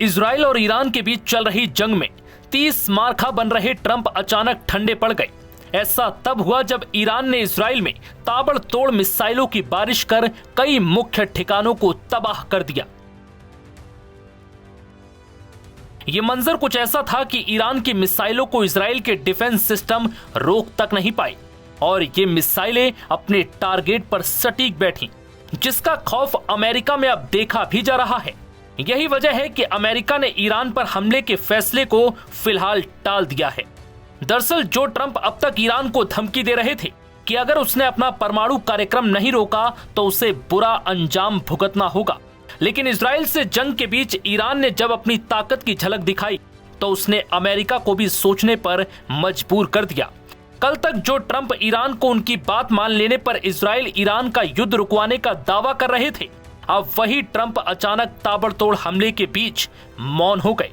Israel और Iran के बीच चल रही जंग में 30 मार्खा बन रहे ट्रंप अचानक ठंडे पड़ गए। ऐसा तब हुआ जब ईरान ने इजराइल में ताबड़तोड़ मिसाइलों की बारिश कर कई मुख्य ठिकानों को तबाह कर दिया। ये मंजर कुछ ऐसा था कि ईरान की मिसाइलों को इजराइल के डिफेंस सिस्टम रोक तक नहीं पाए और ये मिसाइलें अपने टारगेट पर सटीक बैठी, जिसका खौफ अमेरिका में अब देखा भी जा रहा है। यही वजह है कि अमेरिका ने ईरान पर हमले के फैसले को फिलहाल टाल दिया है। दरअसल जो ट्रंप अब तक ईरान को धमकी दे रहे थे कि अगर उसने अपना परमाणु कार्यक्रम नहीं रोका तो उसे बुरा अंजाम भुगतना होगा, लेकिन इजराइल से जंग के बीच ईरान ने जब अपनी ताकत की झलक दिखाई तो उसने अमेरिका को भी सोचने पर मजबूर कर दिया। कल तक जो ट्रंप ईरान को उनकी बात मान लेने पर इजराइल ईरान का युद्ध रुकवाने का दावा कर रहे थे, अब वही ट्रंप अचानक ताबड़तोड़ हमले के बीच मौन हो गए।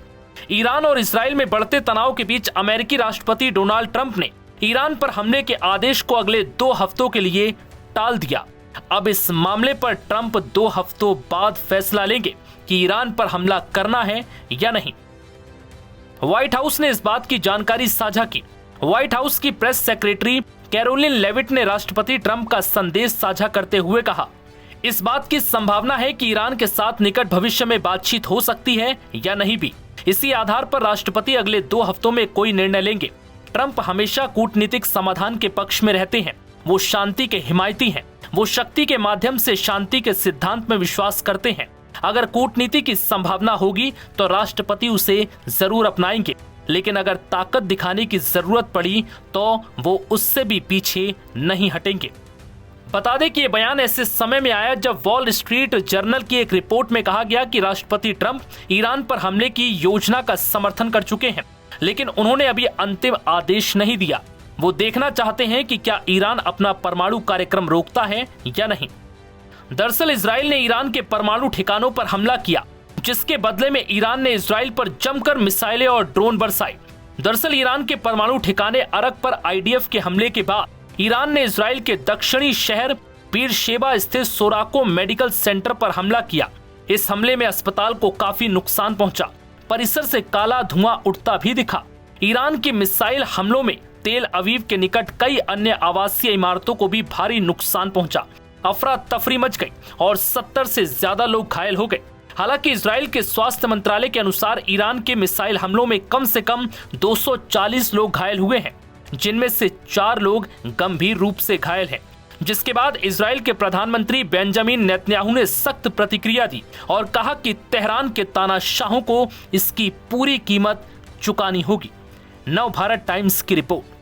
ईरान और इजराइल में बढ़ते तनाव के बीच अमेरिकी राष्ट्रपति डोनाल्ड ट्रंप ने ईरान पर हमले के आदेश को अगले 2 हफ्तों के लिए टाल दिया। अब इस मामले पर ट्रंप 2 हफ्तों बाद फैसला लेंगे कि ईरान पर हमला करना है या नहीं। व्हाइट हाउस ने इस बात की जानकारी साझा की। व्हाइट हाउस की प्रेस सेक्रेटरी कैरोलिन लेविट ने राष्ट्रपति ट्रंप का संदेश साझा करते हुए कहा, इस बात की संभावना है कि ईरान के साथ निकट भविष्य में बातचीत हो सकती है या नहीं भी। इसी आधार पर राष्ट्रपति अगले 2 हफ्तों में कोई निर्णय लेंगे। ट्रंप हमेशा कूटनीतिक समाधान के पक्ष में रहते हैं। वो शांति के हिमायती हैं। वो शक्ति के माध्यम से शांति के सिद्धांत में विश्वास करते हैं। अगर कूटनीति की संभावना होगी तो राष्ट्रपति उसे जरूर अपनाएंगे, लेकिन अगर ताकत दिखाने की जरूरत पड़ी तो वो उससे भी पीछे नहीं हटेंगे। बता दें कि ये बयान ऐसे समय में आया जब वॉल स्ट्रीट जर्नल की एक रिपोर्ट में कहा गया कि राष्ट्रपति ट्रंप ईरान पर हमले की योजना का समर्थन कर चुके हैं, लेकिन उन्होंने अभी अंतिम आदेश नहीं दिया। वो देखना चाहते हैं कि क्या ईरान अपना परमाणु कार्यक्रम रोकता है या नहीं। दरअसल इजराइल ने ईरान के परमाणु ठिकानों पर हमला किया, जिसके बदले में ईरान ने इजराइल पर जमकर मिसाइलें और ड्रोन बरसाए। दरअसल ईरान के परमाणु ठिकाने अरक पर आईडीएफ के हमले के बाद ईरान ने इजराइल के दक्षिणी शहर बीरशेबा स्थित सोराको मेडिकल सेंटर पर हमला किया। इस हमले में अस्पताल को काफी नुकसान पहुंचा। परिसर से काला धुआं उठता भी दिखा। ईरान की मिसाइल हमलों में तेल अवीव के निकट कई अन्य आवासीय इमारतों को भी भारी नुकसान पहुंचा। अफरा तफरी मच गई और 70 से ज्यादा लोग घायल हो गए। हालांकि इजराइल के स्वास्थ्य मंत्रालय के अनुसार ईरान के मिसाइल हमलों में कम से कम 240 लोग घायल हुए हैं, जिनमें से 4 लोग गंभीर रूप से घायल हैं। जिसके बाद इजराइल के प्रधानमंत्री बेंजामिन नेतन्याहू ने सख्त प्रतिक्रिया दी और कहा कि तेहरान के तानाशाहों को इसकी पूरी कीमत चुकानी होगी। नव भारत टाइम्स की रिपोर्ट।